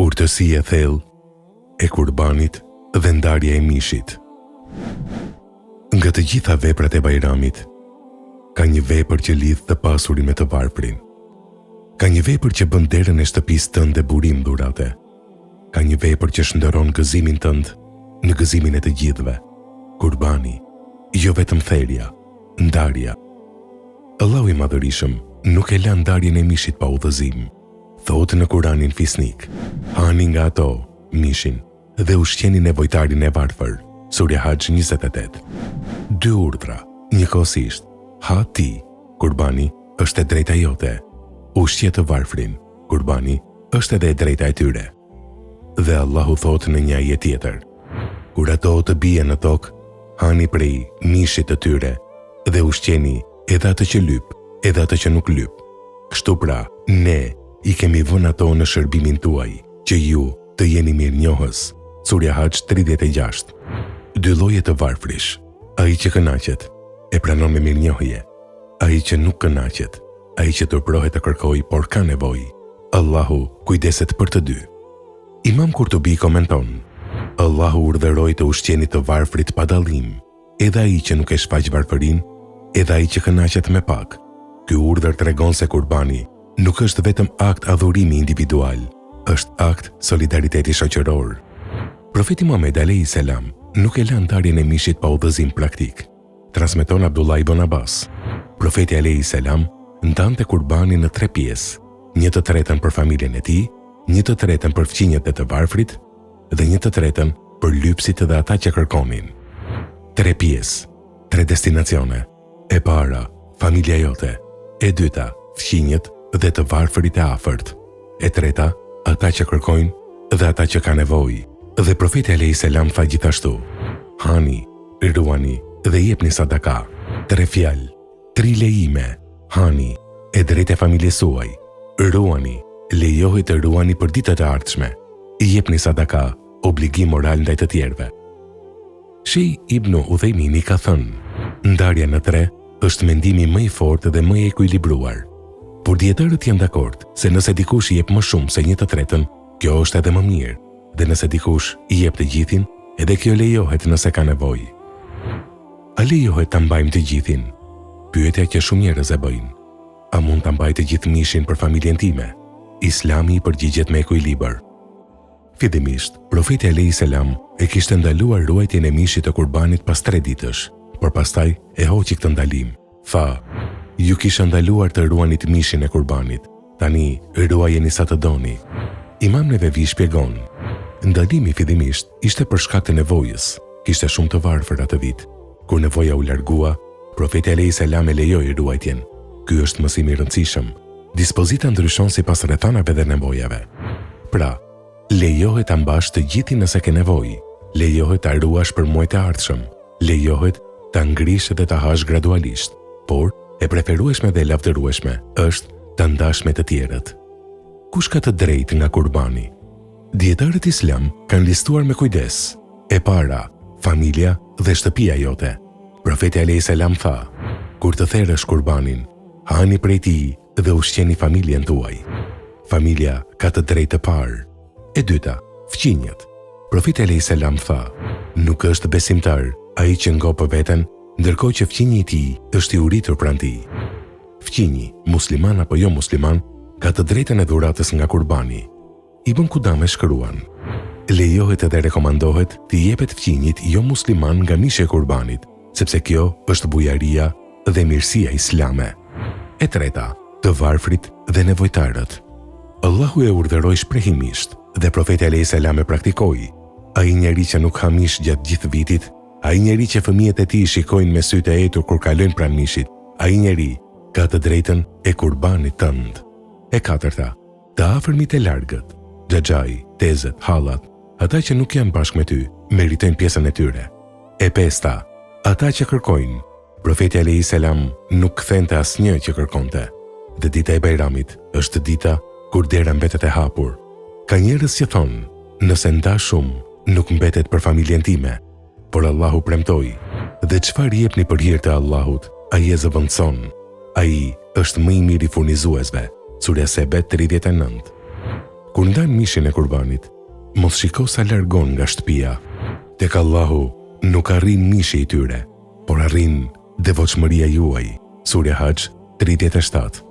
Urtësia e thellë e kurbanit dhe ndarja e mishit. Nga të gjitha veprat e Bajramit, ka një vepër që lidh të pasurin me të varfrin. Ka një vepër që bën derën e shtëpisë tënde burim dhurate. Ka një vepër që shndërron gëzimin tënd në gëzimin e të gjithëve. Kurbani, jo vetëm therja, ndarja. Allahu i Madhërisëm nuk e la ndarjen e mishit pa udhëzim. Thotë në Kuranin Fisnik: hani nga ato mishin dhe ushqeni nevojtarin e varfër. Surja Haxh 28. Dy urdhra, njëkohësisht. Ha ti, kurbani është e drejta jote. Ushqje të varfrin, kurbani është edhe e drejta e tyre. Dhe Allahu thotë në një ajet tjetër: kur ato të bien në tokë, hani prej mishit të tyre dhe ushqeni edhe atë që lyp, edhe atë që nuk lyp. Kështu pra, ne i kemi vënë ato në shërbimin tuaj, që ju të jeni mirënjohës. Surja Haxh 36. Dy lloje të varfrish: ai që kënaqet e pranon me mirënjohje, ai që nuk kënaqet, ai që turprohet të kërkojë por ka nevojë. Allahu kujdeset për të dy. Imam Kurtubi komenton: Allahu urdhëroi të ushqeni të varfrit pa dallim, edhe ai që nuk e shfaq varfërinë, edhe ai që kënaqet me pak. Ky urdhër tregon se kurbani nuk është vetëm akt adhurimi individual, është akt solidariteti shoqëror. Profeti Muhammed a.s. nuk e la ndarjen e mishit pa udhëzim praktik. Transmeton Abdullah ibn Abbas: Profeti a.s. ndante kurbanin në 3 pjesë, 1/3 për familjen e tij, 1/3 për fqinjet e të varfrit dhe 1/3 për lypsit dhe ata që kërkonin. 3 pjesë, 3 destinacione. E para, familja jote. E dyta, fqinjet dhe të varfrit e afërt. E treta, ata që kërkojnë dhe ata që ka nevojë. Dhe Profeti a.s. tha gjithashtu: hani, ruani dhe jepni sadaka. 3 fjalë, 3 lejime: hani, e drejtë e familjes suaj; ruani, lejohet të ruani për ditët e ardhshme; jepni sadaka, obligim moral ndaj të tjerëve. Shej Ibn Uthaymini ka thënë: ndarja në 3 është mendimi më i fortë dhe më i ekuilibruar. Por dietarët janë dakord se nëse dikush i jep më shumë se 1/3, kjo është edhe më mirë, dhe nëse dikush i jep të gjithin, edhe kjo lejohet nëse ka nevojë. A lejohet ta mbajmë të gjithin? Pyetja që shumë njerëz e bëjnë. A mund ta mbaj të gjithë mishin për familjen time? Islami i përgjigjet me ekuilibër. Fillimisht, Profeti a.s. e kishte ndaluar ruajtjen e mishit të kurbanit pas 3 ditësh, por pastaj e hoqi këtë ndalim. Tha: ju kisha ndaluar të ruanit mishin e kurbanit, tani ruajeni sa të doni. Imam Nevevi shpjegon: ndalimi fillimisht ishte për shkak të nevojës. Kishte shumë të varfër atë vit. Kur nevoja u largua, Profeti a.s. e lejoi ruajtjen. Ky është mësimi i rëndësishëm. Dispozita ndryshon sipas rrethanave dhe nevojave. Pra, lejohet ta mbash të gjithin nëse ke nevojë. Lejohet ta ruash për muajt e ardhshëm. Lejohet ta ngrish dhe ta hash gradualisht. Por, e preferueshme dhe lavdërueshme është ta ndash me të tjerët. Kush ka të drejtë nga kurbani? Dietarët islam kanë listuar me kujdes. E para, familja dhe shtëpia jote. Profeti a.s. tha: kur të therrësh kurbanin, hani prej tij dhe ushqeni familjen tuaj. Familja ka të drejtë të parë. E dyta, fqinjet. Profeti a.s. tha: nuk është besimtar ai që ngopë veten, ndërkohë që fqinji i tij është i uritur pranë tij. Fqinji, musliman apo jo musliman, ka të drejtën e dhuratës nga kurbani. Ibn Kudame shkruan: lejohet edhe rekomandohet të jepet fqinjit jo musliman nga mishi e kurbanit, sepse kjo është bujaria dhe mirësia islame. E treta, të varfrit dhe nevojtarët. Allahu e urdhëroi shprehimisht dhe Profeti a.s. e praktikoi: ai njeri që nuk ha mish gjatë gjithë vitit, ai njeri që fëmijët e tij shikojnë me sytë e etur kur kalojnë pranë mishit, ai njeri ka të drejtën e kurbanit tënd. E katërta, të afërmit e largët, xhaxhai, tezet, hallat, ata që nuk janë bashkë me ty, meritojnë pjesën e tyre. E pesta, ata që kërkojnë. Profeti a.s. nuk kthente asnjë që kërkonte. Dhe dita e Bajramit është dita kur dera mbetet e hapur. Ka njerëz që thonë: nëse nda shumë, nuk mbetet për familjen time. Por Allahu premtoi: dhe çfarë jepni për hir të Allahut, ai e zëvendëson. Ai është më i miri furnizuesve. Surja Sebe 39. Kur ndan mishin e kurbanit, mos shiko sa largon nga shtëpia. Tek Allahu nuk arrin mishi i tyre, por arrin devotshmëria juaj. Surja Hax 37.